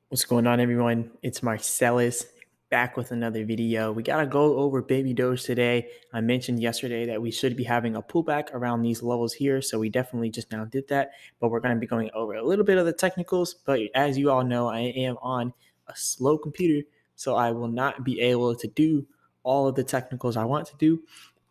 What's going on, everyone? It's Marsellis back with another video. We got to go over baby Doge today. I mentioned yesterday that we should be having a pullback around these levels here, so we definitely just now did that. But we're going to be going over a little bit of the technicals. But as you all know, I am on a slow computer, so I will not be able to do all of the technicals I want to do.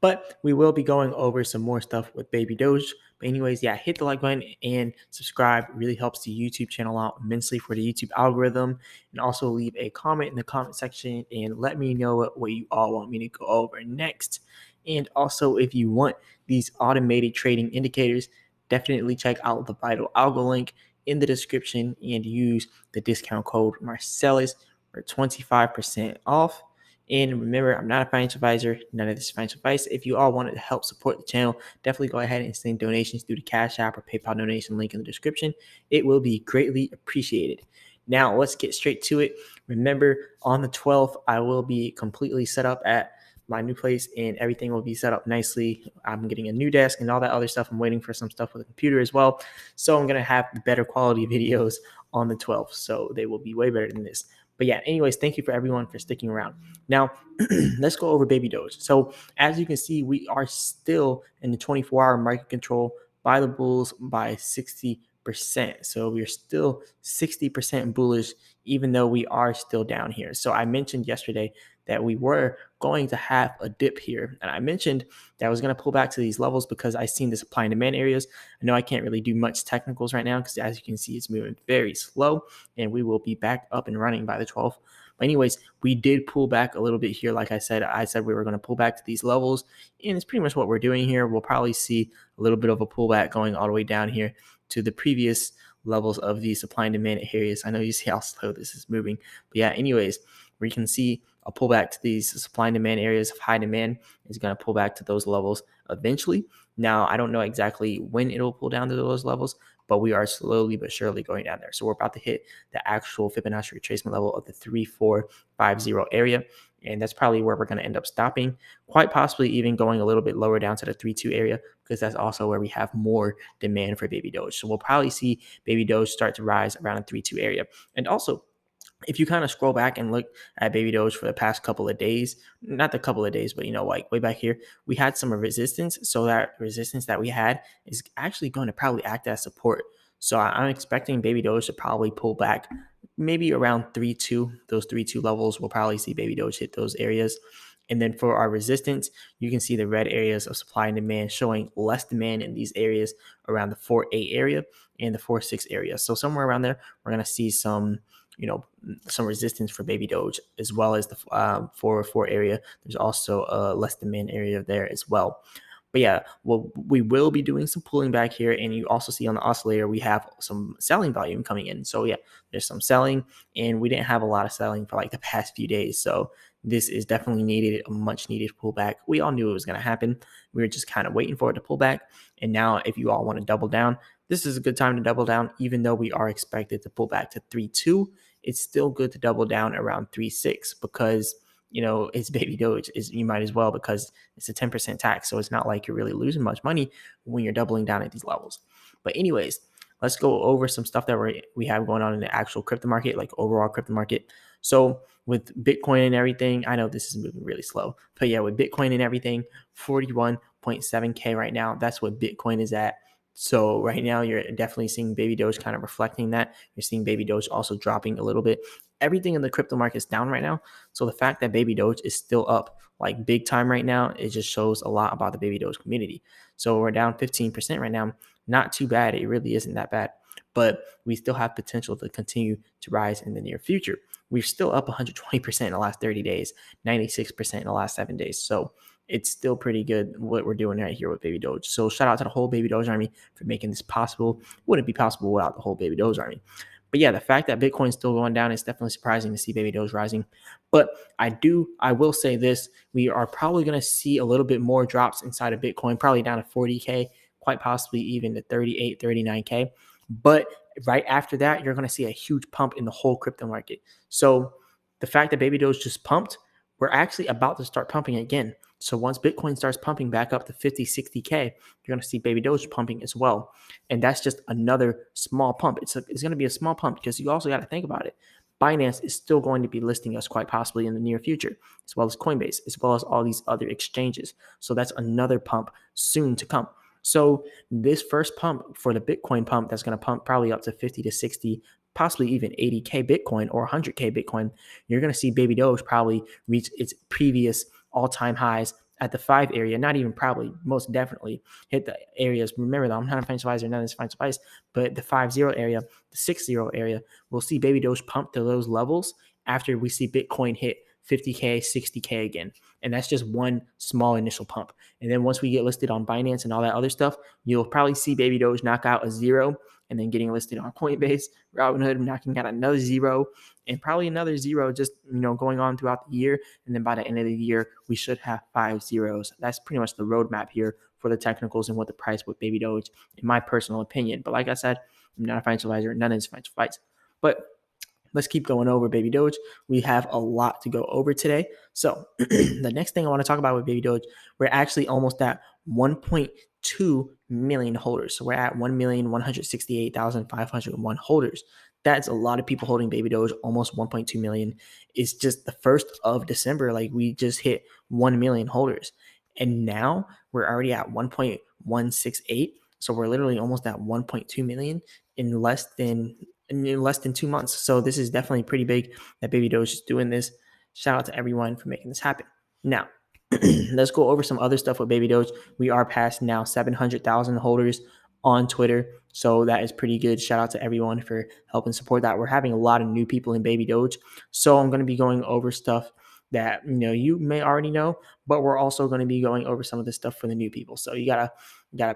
But we will be going over some more stuff with baby Doge. But anyways, yeah, hit the like button and subscribe. It really helps the YouTube channel out immensely for the YouTube algorithm. And also leave a comment in the comment section and let me know what you all want me to go over next. And also, if you want these automated trading indicators, definitely check out the Vital Algo link in the description and use the discount code Marsellis for 25% off. And remember, I'm not a financial advisor, none of this is financial advice. If you all wanted to help support the channel, definitely go ahead and send donations through the Cash App or PayPal donation link in the description. It will be greatly appreciated. Now, let's get straight to it. Remember, on the 12th, I will be completely set up at my new place and everything will be set up nicely. I'm getting a new desk and all that other stuff. I'm waiting for some stuff with the computer as well. So I'm going to have better quality videos on the 12th. So they will be way better than this. But yeah, anyways, thank you for everyone for sticking around. Now, let's go over baby Doge. So as you can see, we are still in the 24-hour market control by the bulls by 60%. So we're still 60% bullish, even though we are still down here. So I mentioned yesterday that we were going to have a dip here. And I mentioned that I was going to pull back to these levels because I seen the supply and demand areas. I know I can't really do much technicals right now because as you can see, it's moving very slow and we will be back up and running by the 12th. But anyways, we did pull back a little bit here. Like I said we were going to pull back to these levels, and it's pretty much what we're doing here. We'll probably see a little bit of a pullback going all the way down here to the previous levels of the supply and demand areas. I know you see how slow this is moving, but yeah, anyways, we can see a pullback to these supply and demand areas of high demand is going to pull back to those levels eventually. Now, I don't know exactly when it'll pull down to those levels, but we are slowly but surely going down there. So we're about to hit the actual Fibonacci retracement level of the 3450 area. And that's probably where we're going to end up stopping, quite possibly even going a little bit lower down to the 3.2 area, because that's also where we have more demand for baby Doge. So we'll probably see baby Doge start to rise around the 3.2 area. And also, if you kind of scroll back and look at baby Doge for the past couple of days, not the couple of days, but like way back here, we had some resistance. So that resistance that we had is actually going to probably act as support. So I'm expecting baby Doge to probably pull back maybe around 3.2. Those 3.2 levels, we'll probably see baby Doge hit those areas. And then for our resistance, you can see the red areas of supply and demand showing less demand in these areas around the 4.8 area and the 4.6 area. So somewhere around there, we're going to see some some resistance for baby Doge, as well as the 4.4 area. There's also a less demand area there as well. But yeah, well, we will be doing some pulling back here. And you also see on the oscillator, we have some selling volume coming in. So yeah, there's some selling, and we didn't have a lot of selling for like the past few days. So this is definitely needed, a much needed pullback. We all knew it was going to happen. We were just kind of waiting for it to pull back. And now if you all want to double down, this is a good time to double down, even though we are expected to pull back to 3.2. It's still good to double down around 3.6 because it's baby Doge. You might as well, because it's a 10% tax. So it's not like you're really losing much money when you're doubling down at these levels. But anyways, let's go over some stuff that we have going on in the actual crypto market, like overall crypto market. So with Bitcoin and everything, I know this is moving really slow, but yeah, with Bitcoin and everything, 41.7K right now. That's what Bitcoin is at. So right now you're definitely seeing baby Doge kind of reflecting that. You're seeing baby Doge also dropping a little bit. Everything in the crypto market is down right now. So the fact that baby Doge is still up like big time right now, it just shows a lot about the baby Doge community. So we're down 15% right now. Not too bad. It really isn't that bad. But we still have potential to continue to rise in the near future. We're still up 120% in the last 30 days, 96% in the last 7 days. So it's still pretty good what we're doing right here with baby Doge. So shout out to the whole baby Doge army for making this possible. It wouldn't be possible without the whole baby Doge army. But yeah, the fact that Bitcoin's still going down is definitely surprising to see baby Doge rising. But I will say this, we are probably going to see a little bit more drops inside of Bitcoin, probably down to 40K, quite possibly even to 38, 39K. But right after that, you're going to see a huge pump in the whole crypto market. So the fact that baby Doge just pumped, we're actually about to start pumping again. So once Bitcoin starts pumping back up to 50, 60K, you're going to see baby Doge pumping as well. And that's just another small pump. It's going to be a small pump because you also got to think about it. Binance is still going to be listing us quite possibly in the near future, as well as Coinbase, as well as all these other exchanges. So that's another pump soon to come. So this first pump for the Bitcoin pump, that's going to pump probably up to 50 to 60, possibly even 80K Bitcoin or 100K Bitcoin. You're going to see Baby Doge probably reach its previous all-time highs at the 5 area, not even probably, most definitely hit the areas. Remember though, I'm not a financial advisor, none of this financial advice, but the 5-0 area, the 6-0 area, we'll see Baby Doge pump to those levels after we see Bitcoin hit 50K, 60K again. And that's just one small initial pump. And then once we get listed on Binance and all that other stuff, you'll probably see Baby Doge knock out a 0 and then getting listed on Coinbase, Robinhood knocking out another 0 and probably another 0 just, going on throughout the year. And then by the end of the year, we should have 5 zeros. That's pretty much the roadmap here for the technicals and what the price with Baby Doge, in my personal opinion. But like I said, I'm not a financial advisor, none of this financial advice. But let's keep going over Baby Doge. We have a lot to go over today. So the next thing I want to talk about with Baby Doge, we're actually almost at 1.2 million holders. So we're at 1,168,501 holders. That's a lot of people holding Baby Doge, almost 1.2 million. It's just the 1st of December. Like we just hit 1 million holders. And now we're already at 1.168. So we're literally almost at 1.2 million in less than 2 months. So this is definitely pretty big that Baby Doge is doing this. Shout out to everyone for making this happen. Now, let's go over some other stuff with Baby Doge. We are past now 700,000 holders on Twitter. So that is pretty good. Shout out to everyone for helping support that. We're having a lot of new people in Baby Doge. So I'm going to be going over stuff that you may already know, but we're also going to be going over some of the stuff for the new people. So you gotta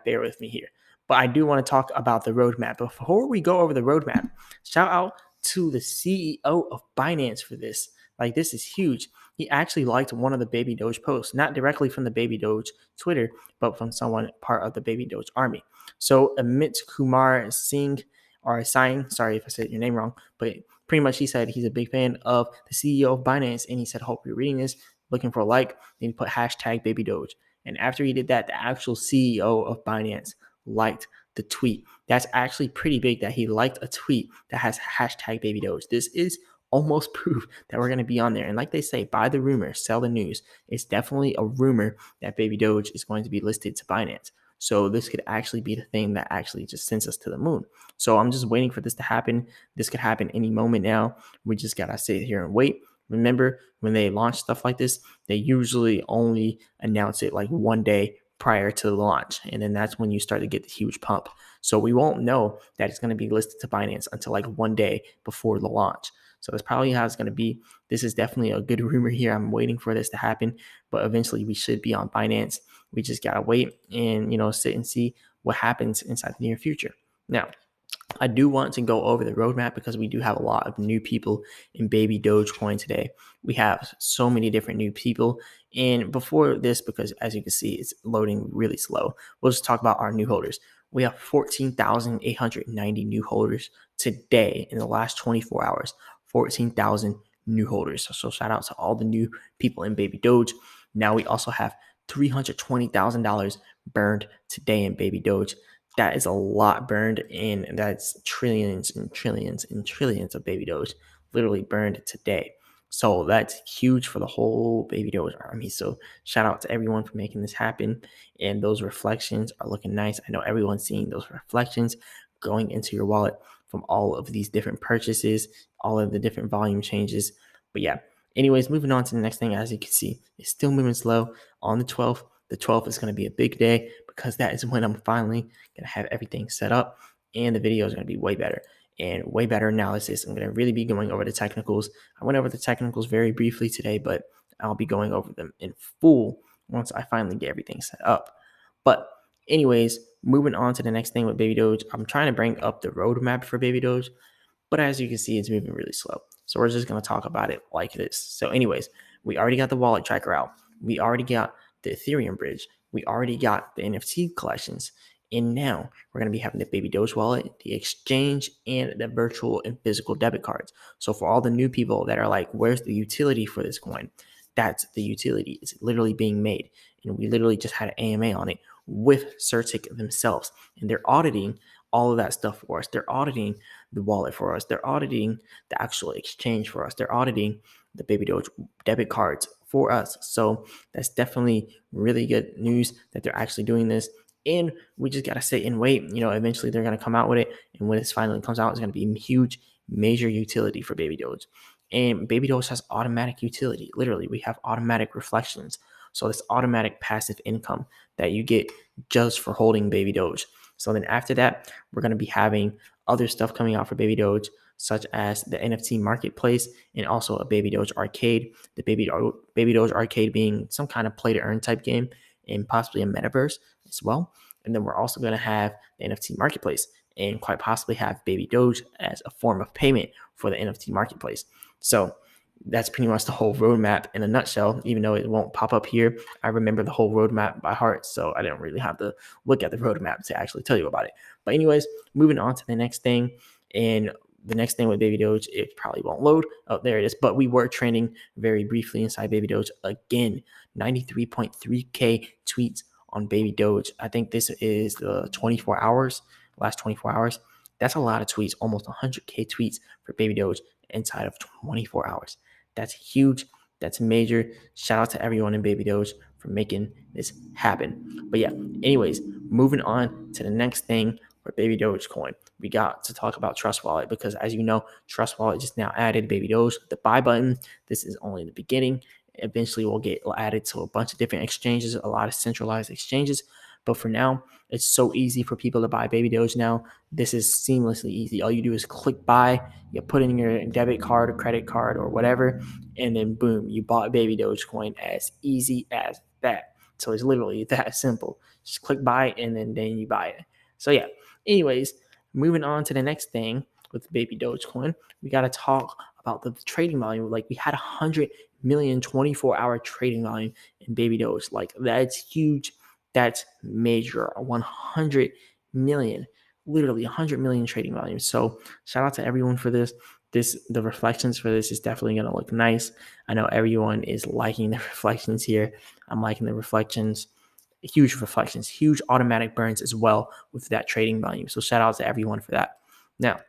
bear with me here. But I do want to talk about the roadmap. Before we go over the roadmap, shout out to the CEO of Binance for this. Like, this is huge. He actually liked one of the Baby Doge posts, not directly from the Baby Doge Twitter, but from someone part of the Baby Doge army. So Amit Kumar Singh, or Singh, sorry if I said your name wrong, but pretty much he said he's a big fan of the CEO of Binance, and he said, hope you're reading this, looking for a like, then he put hashtag Baby Doge. And after he did that, the actual CEO of Binance liked the tweet. That's actually pretty big that he liked a tweet that has hashtag Baby Doge. This is almost proof that we're going to be on there. And like they say, buy the rumor, sell the news. It's definitely a rumor that Baby Doge is going to be listed to Binance. So this could actually be the thing that actually just sends us to the moon. So I'm just waiting for this to happen. This could happen any moment now. We just got to sit here and wait. Remember, when they launch stuff like this, they usually only announce it like one day prior to the launch. And then that's when you start to get the huge pump. So we won't know that it's going to be listed to Binance until like one day before the launch. So that's probably how it's going to be. This is definitely a good rumor here. I'm waiting for this to happen, but eventually we should be on Binance. We just got to wait and, sit and see what happens inside the near future. Now, I do want to go over the roadmap because we do have a lot of new people in Baby Dogecoin today. We have so many different new people. And before this, because as you can see, it's loading really slow, we'll just talk about our new holders. We have 14,890 new holders today in the last 24 hours. 14,000 new holders. So shout out to all the new people in Baby Doge. Now we also have $320,000 burned today in Baby Doge. That is a lot burned, and that's trillions and trillions and trillions of Baby Doge literally burned today. So that's huge for the whole Baby Doge army. So shout out to everyone for making this happen. And those reflections are looking nice. I know everyone's seeing those reflections going into your wallet from all of these different purchases, all of the different volume changes. But yeah, anyways, moving on to the next thing. As you can see, it's still moving slow on the 12th. The 12th is going to be a big day because that is when I'm finally going to have everything set up, and the video is going to be way better and way better analysis. I'm going to really be going over the technicals. I went over the technicals very briefly today, but I'll be going over them in full once I finally get everything set up. But anyways, moving on to the next thing with Baby Doge, I'm trying to bring up the roadmap for Baby Doge, but as you can see, it's moving really slow. So we're just going to talk about it like this. So anyways, we already got the wallet tracker out. We already got the Ethereum bridge. We already got the NFT collections. And now we're going to be having the Baby Doge wallet, the exchange, and the virtual and physical debit cards. So for all the new people that are like, where's the utility for this coin? That's the utility. It's literally being made. And we literally just had an AMA on it with Certic themselves. And they're auditing all of that stuff for us. They're auditing the wallet for us. They're auditing the actual exchange for us. They're auditing the Baby Doge debit cards for us. So that's definitely really good news that they're actually doing this. And we just got to sit and wait. Eventually they're going to come out with it. And when it finally comes out, it's going to be huge, major utility for Baby Doge. And Baby Doge has automatic utility. Literally, we have automatic reflections. So this automatic passive income that you get just for holding Baby Doge. So then after that, we're going to be having other stuff coming out for Baby Doge, such as the NFT marketplace and also a Baby Doge arcade. The Baby Doge arcade being some kind of play to earn type game and possibly a metaverse as well. And then we're also going to have the NFT marketplace and quite possibly have Baby Doge as a form of payment for the NFT marketplace. So that's pretty much the whole roadmap in a nutshell, even though it won't pop up here. I remember the whole roadmap by heart, so I didn't really have to look at the roadmap to actually tell you about it. But anyways, moving on to the next thing. And the next thing with Baby Doge, it probably won't load. Oh, there it is. But we were trending very briefly inside Baby Doge. Again, 93.3K tweets on Baby Doge. I think this is the 24 hours, last 24 hours. That's a lot of tweets, almost 100K tweets for Baby Doge inside of 24 hours. That's huge. That's major. Shout out to everyone in Baby Doge for making this happen. But yeah, anyways, moving on to the next thing for Baby Dogecoin. We got to talk about Trust Wallet because, as you know, Trust Wallet just now added Baby Doge, the buy button. This is only the beginning. Eventually, we'll get added to a bunch of different exchanges, a lot of centralized exchanges. But for now, it's so easy for people to buy Baby Doge now. This is seamlessly easy. All you do is click buy, you put in your debit card or credit card or whatever, and then boom, you bought Baby Dogecoin as easy as that. So it's literally that simple. Just click buy and then you buy it. So yeah, anyways, moving on to the next thing with Baby Dogecoin, we got to talk about the trading volume. Like we had 100 million 24-hour trading volume in Baby Doge. Like that's huge. That's major. 100 million, literally 100 million trading volume. So shout out to everyone for this. The reflections for this is definitely going to look nice. I know everyone is liking the reflections here. I'm liking the reflections. Huge reflections, huge automatic burns as well with that trading volume. So shout out to everyone for that. Now,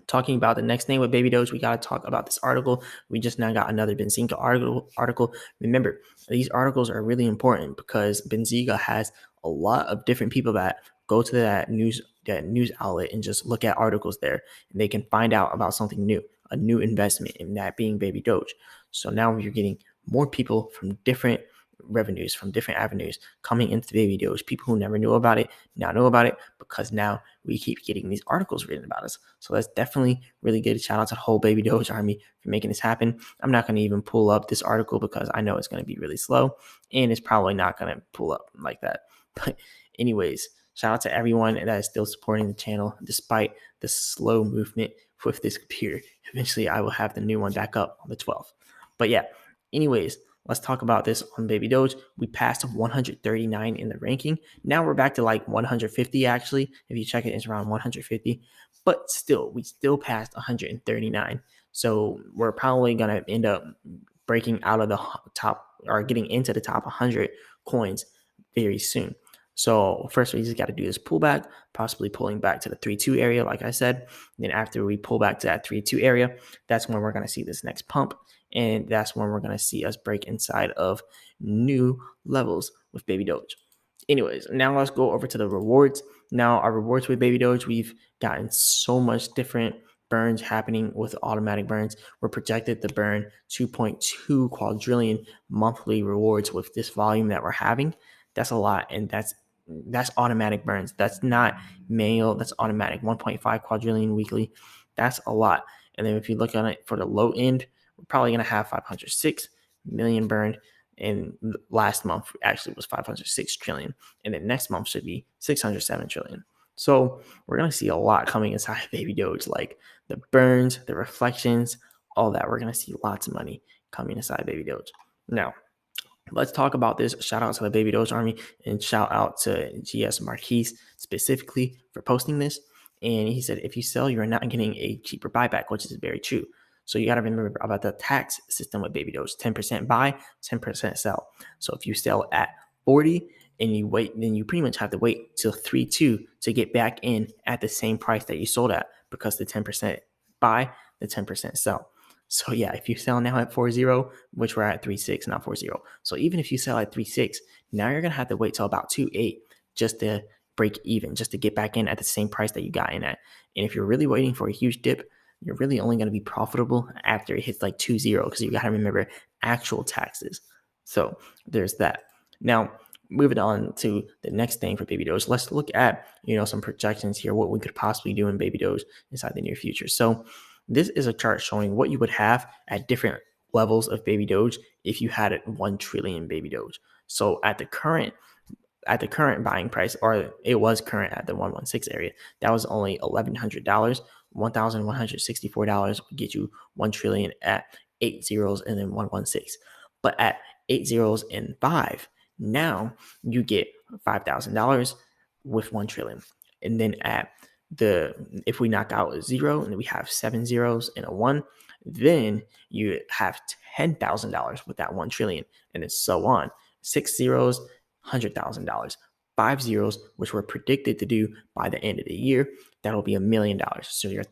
talking about the next thing with Baby Doge, we got to talk about this article. We just now got another Benzinga article. Remember, these articles are really important because Benzinga has a lot of different people that go to that news outlet and just look at articles there, and they can find out about something new, a new investment, in that being Baby Doge. So now you're getting more people from different revenues, from different avenues coming into Baby Doge. People who never knew about it now know about it because now we keep getting these articles written about us. So that's definitely really good. Shout out to the whole Baby Doge army for making this happen. I'm not going to even pull up this article because I know it's going to be really slow and it's probably not going to pull up like that. But anyways, shout out to everyone that is still supporting the channel despite the slow movement with this computer. Eventually, I will have the new one back up on the 12th. But yeah, anyways, let's talk about this on Baby Doge. We passed 139 in the ranking. Now we're back to like 150 actually. If you check it, it's around 150. But still, we still passed 139. So we're probably going to end up breaking out of the top or getting into the top 100 coins very soon. So first we just got to do this pullback, possibly pulling back to the 3-2 area, like I said. And then after we pull back to that 3-2 area, that's when we're going to see this next pump. And that's when we're going to see us break inside of new levels with Baby Doge. Anyways, now let's go over to the rewards. Now our rewards with Baby Doge, we've gotten so much different burns happening with automatic burns. We're projected to burn 2.2 quadrillion monthly rewards with this volume that we're having. That's a lot, and that's automatic burns. That's not manual. That's automatic. 1.5 quadrillion weekly. That's a lot. And then if you look at it for the low end, we're probably going to have 506 million burned. And last month actually was 506 trillion. And then next month should be 607 trillion. So we're going to see a lot coming inside Baby Doge, like the burns, the reflections, all that. We're going to see lots of money coming inside Baby Doge. Now, let's talk about this. Shout out to the Baby Doge army and shout out to GS Marquis specifically for posting this. And he said, if you sell, you're not getting a cheaper buyback, which is very true. So you got to remember about the tax system with Baby Doge. 10% buy, 10% sell. So if you sell at 40 and you wait, then you pretty much have to wait till 3-2 to get back in at the same price that you sold at, because the 10% buy, the 10% sell. So yeah, if you sell now at 4-0, which we're at 3-6, not 4-0. So even if you sell at 3-6, now you're going to have to wait till about 2-8 just to break even, just to get back in at the same price that you got in at. And if you're really waiting for a huge dip, you're really only going to be profitable after it hits like 2-0, because you got to remember actual taxes. So there's that. Now, moving on to the next thing for Baby Doge, let's look at, some projections here, what we could possibly do in Baby Doge inside the near future. So this is a chart showing what you would have at different levels of Baby Doge if you had it 1 trillion Baby Doge. So at the current buying price, or it was current at the 116 area, that was only $1,100. $1,164 would get you 1 trillion at 8 zeros and then 116. But at 8 zeros and 5, now you get $5,000 with 1 trillion. And then if we knock out a 0 and we have 7 zeros and a 1, then you have $10,000 with that 1 trillion, and then so on. 6 zeros, $100,000. 5 zeros, which we're predicted to do by the end of the year, that'll be $1 million. So your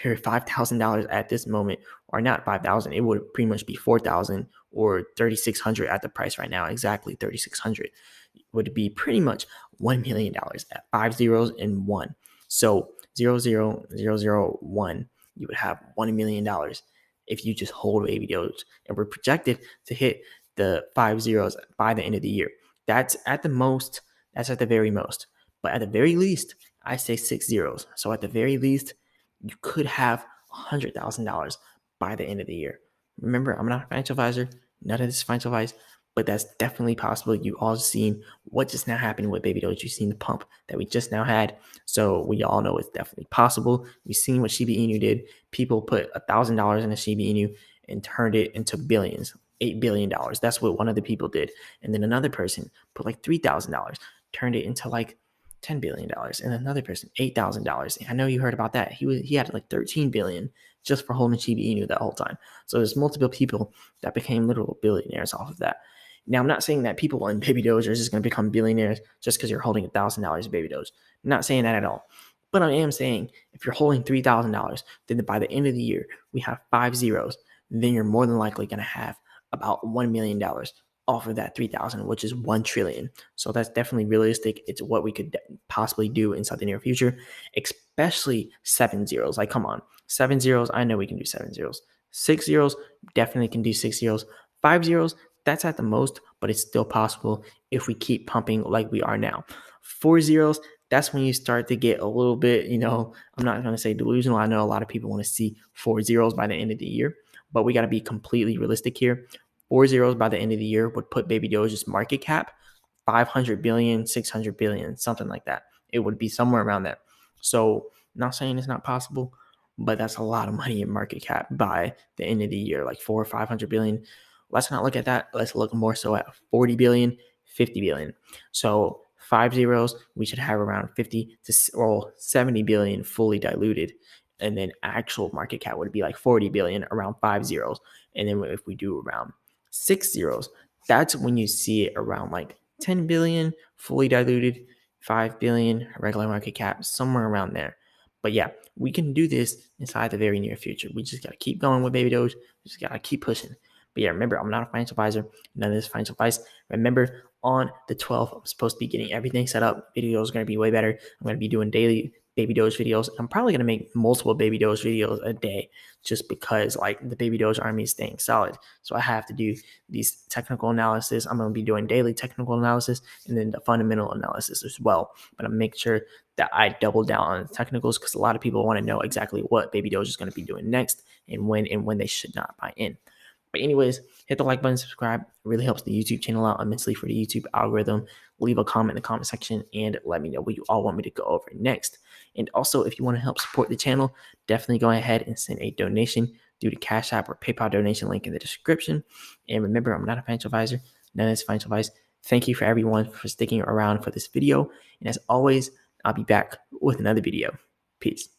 $5,000 at this moment, or not 5,000, it would pretty much be 4,000 or 3,600 at the price right now. Exactly 3,600 would be pretty much $1 million at 5 zeros and 1. So 0,0,0,0,1, you would have $1 million if you just hold Baby Doge. And we're projected to hit the 5 zeros by the end of the year. That's at the most. That's at the very most. But at the very least, I say 6 zeros. So at the very least, you could have $100,000 by the end of the year. Remember, I'm not a financial advisor. None of this is financial advice, but that's definitely possible. You all seen what just now happened with Baby Doge. You've seen the pump that we just now had. So we all know it's definitely possible. We've seen what Shiba Inu did. People put $1,000 in a Shiba Inu and turned it into billions. $8 billion. That's what one of the people did. And then another person put like $3,000, turned it into like $10 billion. And another person, $8,000. I know you heard about that. He had like 13 billion just for holding Shiba Inu that whole time. So there's multiple people that became literal billionaires off of that. Now, I'm not saying that people in Baby Doge are just going to become billionaires just because you're holding $1,000 of Baby Doge. I'm not saying that at all. But I am saying if you're holding $3,000, then by the end of the year, we have 5 zeros. Then you're more than likely going to have about $1 million off of that 3,000, which is 1 trillion. So that's definitely realistic. It's what we could possibly do inside the near future, especially 7 zeros. Like, come on, 7 zeros. I know we can do 7 zeros. 6 zeros, definitely can do 6 zeros. 5 zeros, that's at the most, but it's still possible if we keep pumping like we are now. 4 zeros, that's when you start to get a little bit, I'm not going to say delusional. I know a lot of people want to see 4 zeros by the end of the year, but we got to be completely realistic here. 4 zeros by the end of the year would put Baby Doge's market cap 500 billion, 600 billion, something like that. It would be somewhere around that. So not saying it's not possible, but that's a lot of money in market cap by the end of the year, like 400 or 500 billion. Let's not look at that. Let's look more so at 40 billion, 50 billion. So 5 zeros, we should have around 50 to 70 billion fully diluted. And then actual market cap would be like 40 billion, around 5 zeros. And then if we do around 6 zeros, that's when you see it around like 10 billion fully diluted, 5 billion regular market cap, somewhere around there. But yeah, we can do this inside the very near future. We just got to keep going with Baby Doge. We just got to keep pushing. But yeah, remember, I'm not a financial advisor. None of this financial advice. Remember, on the 12th, I'm supposed to be getting everything set up. Videos are going to be way better. I'm going to be doing daily Baby Doge videos. I'm probably going to make multiple Baby Doge videos a day just because like the Baby Doge army is staying solid. So I have to do these technical analysis. I'm going to be doing daily technical analysis and then the fundamental analysis as well. But I'm making sure that I double down on the technicals because a lot of people want to know exactly what Baby Doge is going to be doing next and when they should not buy in. But anyways, hit the like button, subscribe. It really helps the YouTube channel out immensely for the YouTube algorithm. Leave a comment in the comment section and let me know what you all want me to go over next. And also, if you want to help support the channel, definitely go ahead and send a donation through the Cash App or PayPal donation link in the description. And remember, I'm not a financial advisor. None of this financial advice. Thank you for everyone for sticking around for this video. And as always, I'll be back with another video. Peace.